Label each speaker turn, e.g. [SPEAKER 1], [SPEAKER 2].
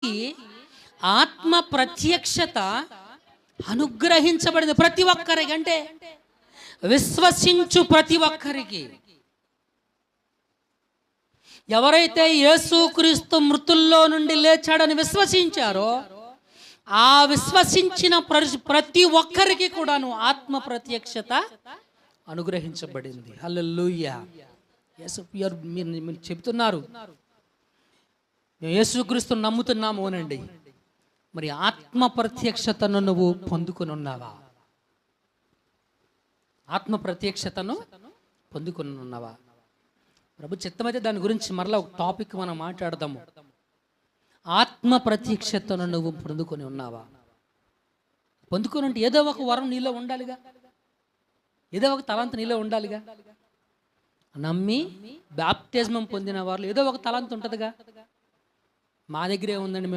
[SPEAKER 1] సంఘానికి ఆత్మ ప్రత్యక్షత అనుగ్రహించబడింది. ప్రతి ఒక్కరికి, అంటే విశ్వసించు ప్రతి ఒక్కరికి. ఎవరైతే యేసుక్రీస్తు మృతుల్లో నుండి లేచాడని విశ్వసించారో ఆ విశ్వసించిన ప్రతి ఒక్కరికి కూడాను ఆత్మ ప్రత్యక్షత అనుగ్రహించబడింది. హల్లెలూయా. మీరు చెబుతున్నారు మేము యేసుక్రీస్తును నమ్ముతున్నాము అనండి. మరి ఆత్మ ప్రత్యక్షతను నువ్వు పొందుకొని ఉన్నావా? ఆత్మ ప్రత్యక్షతను పొందుకొని ఉన్నావా? ప్రభు చిత్తమైతే దాని గురించి మరలా ఒక టాపిక్ మనం మాట్లాడదాము. ఆత్మ ప్రత్యక్షతను నువ్వు పొందుకొని ఉన్నావా? పొందుకొని ఉంటే ఏదో ఒక వరం నీలో ఉండాలిగా, ఏదో ఒక తలాంతు నీలో ఉండాలిగా. నమ్మి బాప్తిజమం పొందిన వాళ్ళు ఏదో ఒక తలాంతు ఉంటుందిగా. మా దగ్గరే ఉందండి,